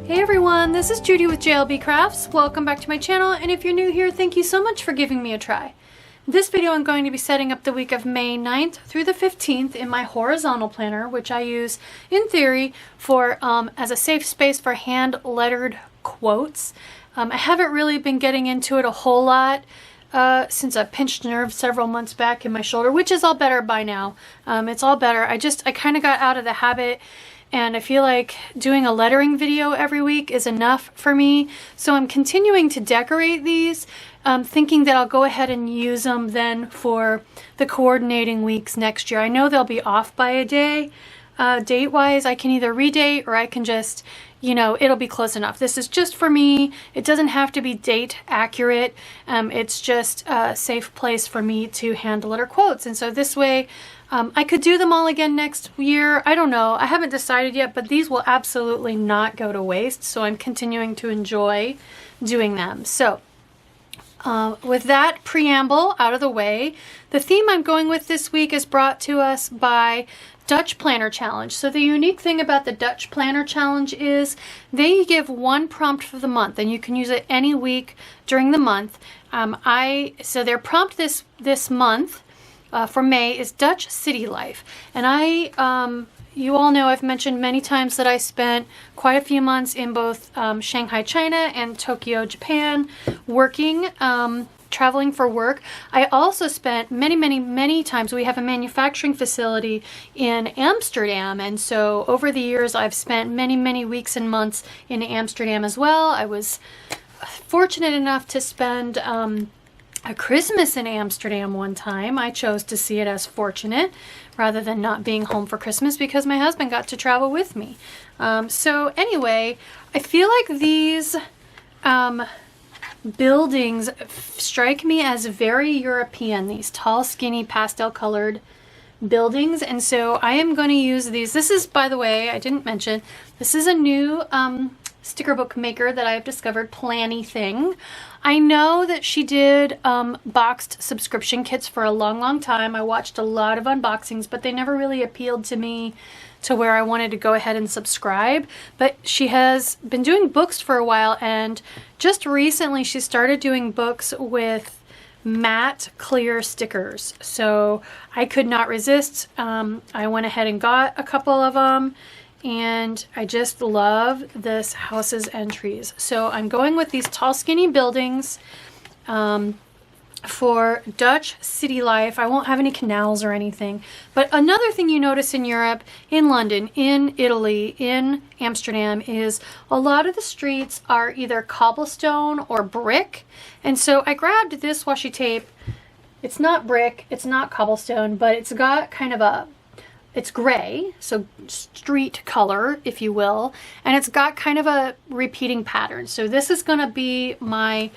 Hey everyone, this is Judi with JLBCrafts. Welcome back to my channel, and if you're new here, thank you so much for giving me a try. In this video, I'm going to be setting up the week of May 9th through the 15th in my horizontal planner, which I use in theory for as a safe space for hand lettered quotes. I haven't really been getting into it a whole lot since I pinched nerve several months back in my shoulder, which is all better by now. It's all better. I kind of got out of the habit, and I feel like doing a lettering video every week is enough for me. So I'm continuing to decorate these, thinking that I'll go ahead and use them then for the coordinating weeks next year. I know they'll be off by a day. Date-wise, I can either redate or I can just, you know, it'll be close enough. This is just for me. It doesn't have to be date accurate. It's just a safe place for me to hand letter quotes. And so this way, I could do them all again next year. I don't know. I haven't decided yet, but these will absolutely not go to waste. So I'm continuing to enjoy doing them. So with that preamble out of the way, the theme I'm going with this week is brought to us by Dutch Planner Challenge. So the unique thing about the Dutch Planner Challenge is they give one prompt for the month, and you can use it any week during the month. So their prompt this month for May is Dutch city life, and you all know I've mentioned many times that I spent quite a few months in both Shanghai, China and Tokyo, Japan, working, traveling for work. I also spent many times, we have a manufacturing facility in Amsterdam, and so over the years I've spent many weeks and months in Amsterdam as well. I was fortunate enough to spend a Christmas in Amsterdam one time. I chose to see it as fortunate rather than not being home for Christmas because my husband got to travel with me. So anyway, I feel like these buildings strike me as very European, these tall, skinny, pastel colored buildings. And so I am going to use these. This is, by the way, I didn't mention, this is a new sticker book maker that I've discovered, Planything. I know that she did boxed subscription kits for a long time. I watched a lot of unboxings, but they never really appealed to me to where I wanted to go ahead and subscribe. But she has been doing books for a while, and just recently she started doing books with matte clear stickers. So I could not resist. I went ahead and got a couple of them, and I just love this houses and trees. So I'm going with these tall, skinny buildings for Dutch city life. I won't have any canals or anything. But another thing you notice in Europe, in London, in Italy, in Amsterdam, is a lot of the streets are either cobblestone or brick. And so I grabbed this washi tape. It's not brick, it's not cobblestone, but it's got kind of it's gray, so street color, if you will, and it's got kind of a repeating pattern. So this is gonna be my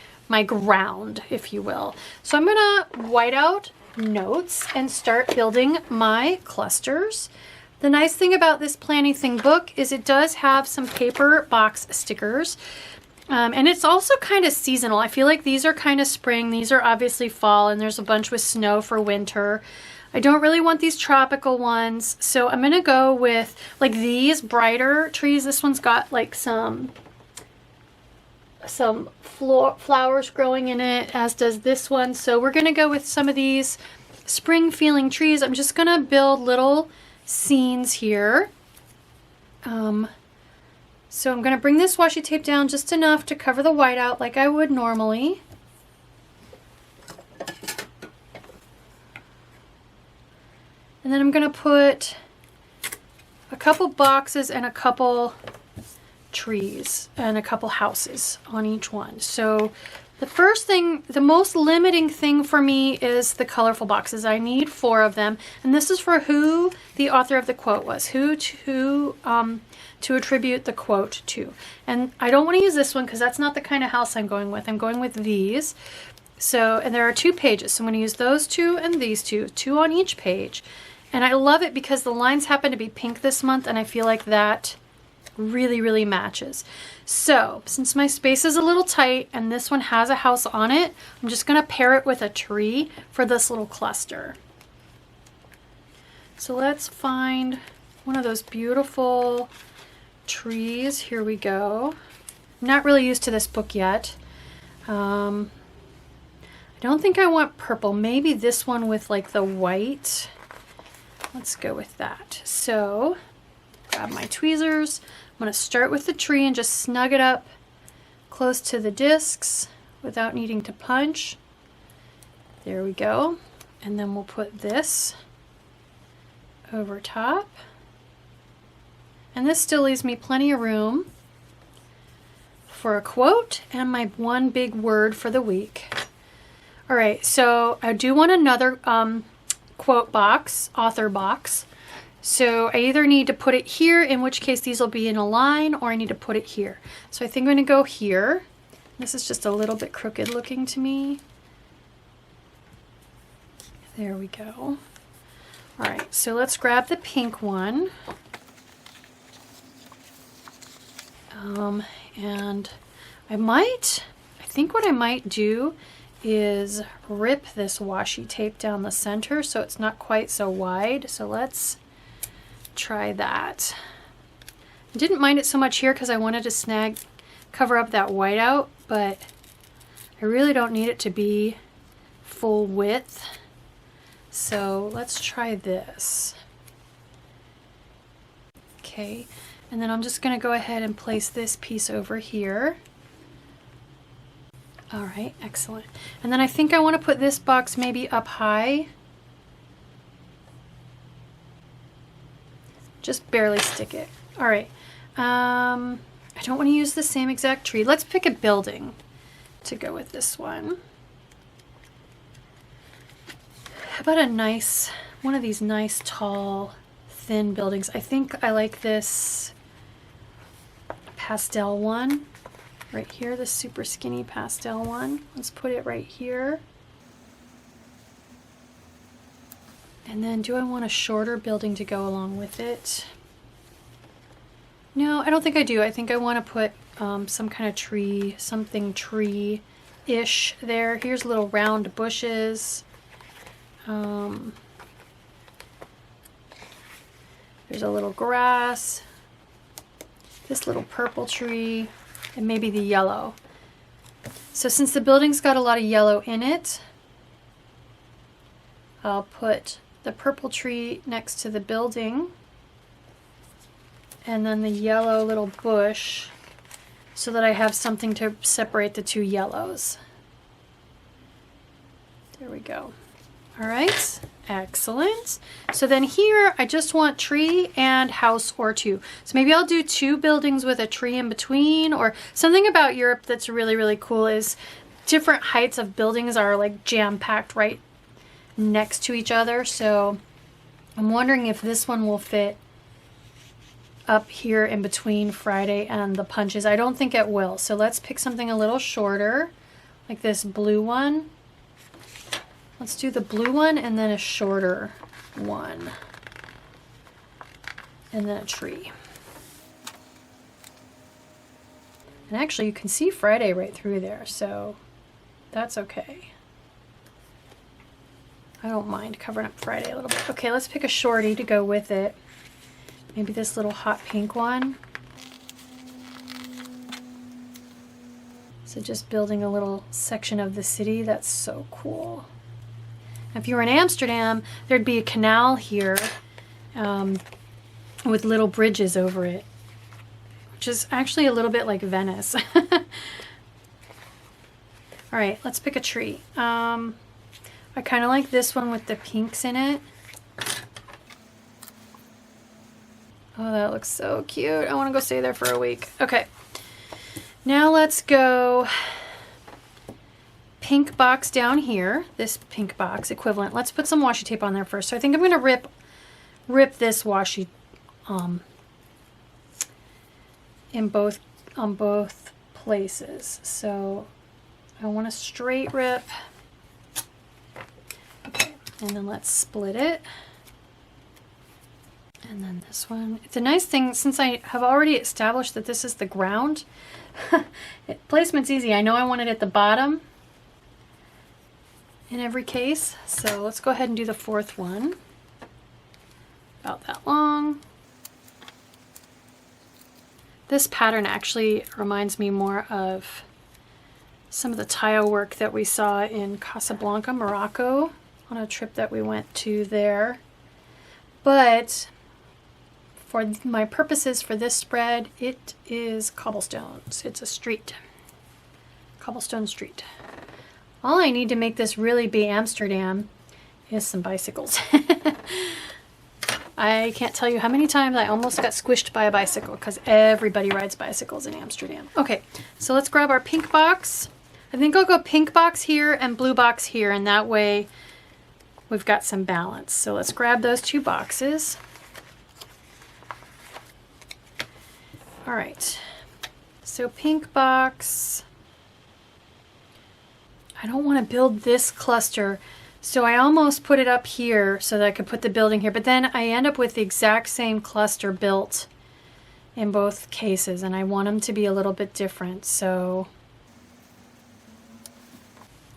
ground, if you will. So I'm gonna white out notes and start building my clusters. The nice thing about this Planything book is it does have some paper box stickers. And it's also kind of seasonal. I feel like these are kind of spring, these are obviously fall, and there's a bunch with snow for winter. I don't really want these tropical ones, so I'm gonna go with like these brighter trees. This one's got like some flowers growing in it, as does this one. So we're gonna go with some of these spring feeling trees. I'm just gonna build little scenes here. So I'm gonna bring this washi tape down just enough to cover the whiteout like I would normally. And then I'm gonna put a couple boxes and a couple trees and a couple houses on each one. So the first thing, the most limiting thing for me is the colorful boxes. I need 4 of them. And this is for who the author of the quote was, who to attribute the quote to. And I don't want to use this one because that's not the kind of house I'm going with. I'm going with these. So, and there are 2 pages. So I'm going to use those 2 and these 2 on each page. And I love it because the lines happen to be pink this month, and I feel like that really matches. So since my space is a little tight and this one has a house on it, I'm just going to pair it with a tree for this little cluster. So let's find one of those beautiful trees. Here we go. I'm not really used to this book yet. I don't think I want purple. Maybe this one with like the white. Let's go with that. So grab my tweezers. I'm going to start with the tree and just snug it up close to the discs without needing to punch. There we go. And then we'll put this over top. And this still leaves me plenty of room for a quote and my one big word for the week. All right, so I do want another quote box, author box. So I either need to put it here, in which case these will be in a line, or I need to put it here. So I think I'm going to go here. This is just a little bit crooked looking to me. There we go. All right, so let's grab the pink one. And I think what I might do is rip this washi tape down the center so it's not quite so wide. So let's try that. I didn't mind it so much here because I wanted to cover up that whiteout, but I really don't need it to be full width. So let's try this. Okay, and then I'm just going to go ahead and place this piece over here. All right, excellent. And then I think I want to put this box maybe up high. Just barely stick it. All right. I don't want to use the same exact tree. Let's pick a building to go with this one. How about one of these nice, tall, thin buildings? I think I like this pastel one. Right here, the super skinny pastel one. Let's put it right here. And then do I want a shorter building to go along with it? No, I don't think I do. I think I want to put some kind of tree, something tree-ish there. Here's little round bushes. There's a little grass. This little purple tree. And maybe the yellow. So since the building's got a lot of yellow in it, I'll put the purple tree next to the building and then the yellow little bush so that I have something to separate the two yellows. There we go. All right, excellent. So then here I just want tree and house or two. So maybe I'll do two buildings with a tree in between, or something about Europe that's really, really cool is different heights of buildings are like jam-packed right next to each other. So I'm wondering if this one will fit up here in between Friday and the punches. I don't think it will. So let's pick something a little shorter, like this blue one. Let's do the blue one and then a shorter one. And then a tree. And actually you can see Friday right through there, so that's okay. I don't mind covering up Friday a little bit. Okay, let's pick a shorty to go with it. Maybe this little hot pink one. So just building a little section of the city. That's so cool. If you were in Amsterdam, there'd be a canal here with little bridges over it, which is actually a little bit like Venice. All right, let's pick a tree. I kind of like this one with the pinks in it. Oh, that looks so cute. I want to go stay there for a week. Okay, now let's go pink box down here, this pink box equivalent. Let's put some washi tape on there first. So I think I'm going to rip this washi on both places. So I want a straight rip. Okay, and then let's split it. And then this one. It's a nice thing, since I have already established that this is the ground, placement's easy. I know I want it at the bottom in every case. So let's go ahead and do the fourth one. About that long. This pattern actually reminds me more of some of the tile work that we saw in Casablanca, Morocco, on a trip that we went to there. But for my purposes for this spread, it is cobblestones. It's a street. Cobblestone street. All I need to make this really be Amsterdam is some bicycles. I can't tell you how many times I almost got squished by a bicycle because everybody rides bicycles in Amsterdam. Okay, so let's grab our pink box. I think I'll go pink box here and blue box here, and that way we've got some balance. So let's grab those two boxes. All right, so pink box. I don't want to build this cluster, so I almost put it up here so that I could put the building here, but then I end up with the exact same cluster built in both cases, and I want them to be a little bit different. So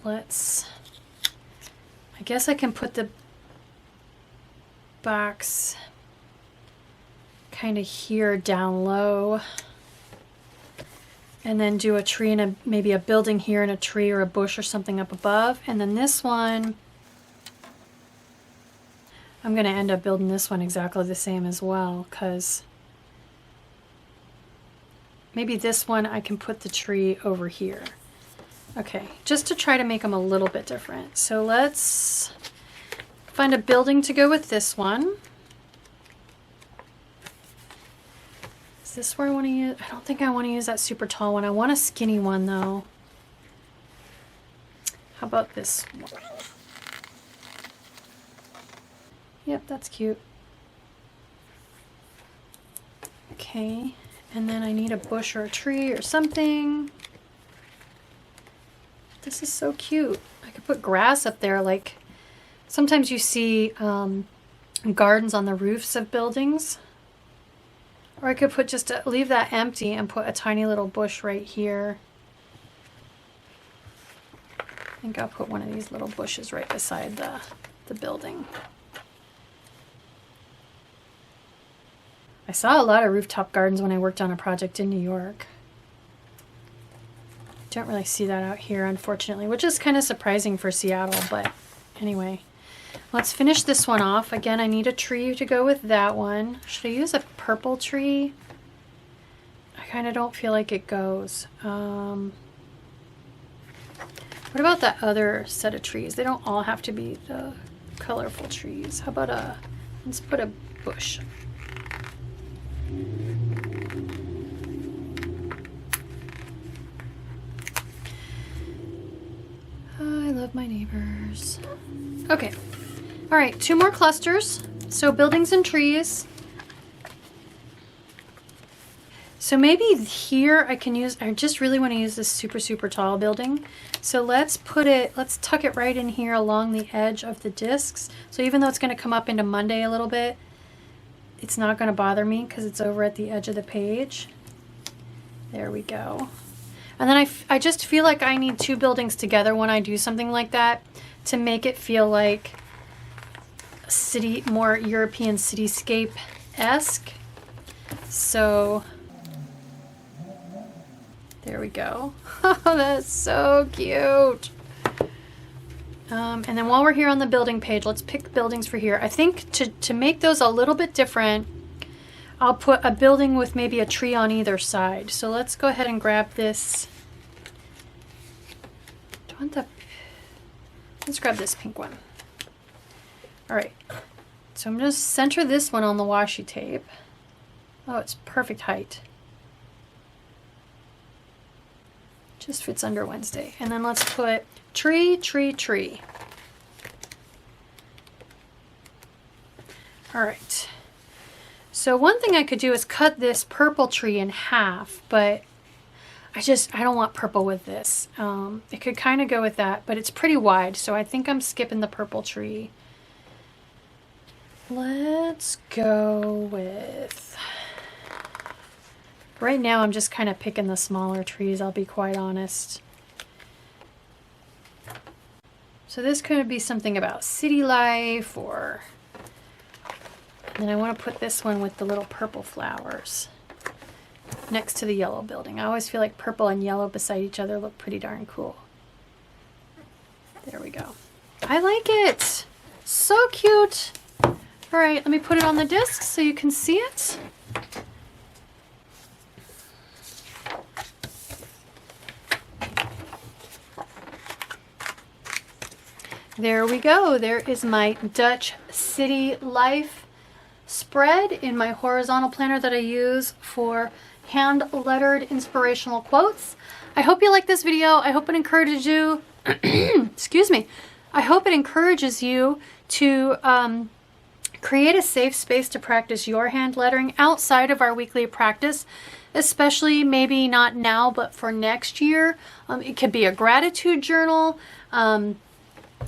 I guess I can put the box kind of here down low, and then do a tree and maybe a building here and a tree or a bush or something up above. And then this one, I'm going to end up building this one exactly the same as well, because maybe this one I can put the tree over here. Okay, just to try to make them a little bit different. So let's find a building to go with this one. Is this where I want to use? I don't think I want to use that super tall one. I want a skinny one though. How about this one? Yep, that's cute. Okay, and then I need a bush or a tree or something. This is so cute. I could put grass up there, like sometimes you see gardens on the roofs of buildings. Or I could put just leave that empty and put a tiny little bush right here. I think I'll put one of these little bushes right beside the building. I saw a lot of rooftop gardens when I worked on a project in New York. Don't really see that out here, unfortunately, which is kind of surprising for Seattle, but anyway. Let's finish this one off. Again, I need a tree to go with that one. Should I use a purple tree? I kind of don't feel like it goes. What about that other set of trees? They don't all have to be the colorful trees. How about let's put a bush. I love my neighbors. Okay. All right, 2 more clusters. So buildings and trees. So maybe here I can use, I just really want to use this super, super tall building. So let's tuck it right in here along the edge of the discs. So even though it's going to come up into Monday a little bit, it's not going to bother me because it's over at the edge of the page. There we go. And then I just feel like I need 2 buildings together when I do something like that to make it feel like a city, more European cityscape-esque. So there we go. That's so cute. And then while we're here on the building page, let's pick buildings for here. I think to make those a little bit different, I'll put a building with maybe a tree on either side. So let's go ahead and grab this. Let's grab this pink one. All right, so I'm going to center this one on the washi tape. Oh, it's perfect height. Just fits under Wednesday. And then let's put tree, tree, tree. All right. So one thing I could do is cut this purple tree in half, but I don't want purple with this. It could kind of go with that, but it's pretty wide, so I think I'm skipping the purple tree. Let's go with... Right now I'm just kind of picking the smaller trees, I'll be quite honest. So this could be something about city life, or... And then I want to put this one with the little purple flowers. next to the yellow building. I always feel like purple and yellow beside each other look pretty darn cool. There we go. I like it. So cute. All right, let me put it on the disc so you can see it. There we go. There is my Dutch City Life spread in my horizontal planner that I use for hand lettered inspirational quotes. I hope you like this video. I hope it encourages you excuse me. I hope it encourages you to create a safe space to practice your hand lettering outside of our weekly practice, especially maybe not now, but for next year. It could be a gratitude journal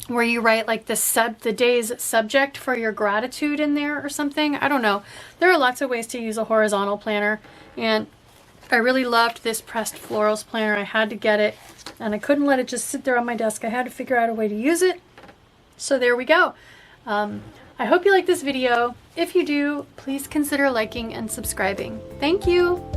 where you write like the day's subject for your gratitude in there or something. I don't know. There are lots of ways to use a horizontal planner, and I really loved this pressed florals planner. I had to get it, and I couldn't let it just sit there on my desk. I had to figure out a way to use it. So there we go. I hope you like this video. If you do, please consider liking and subscribing. Thank you.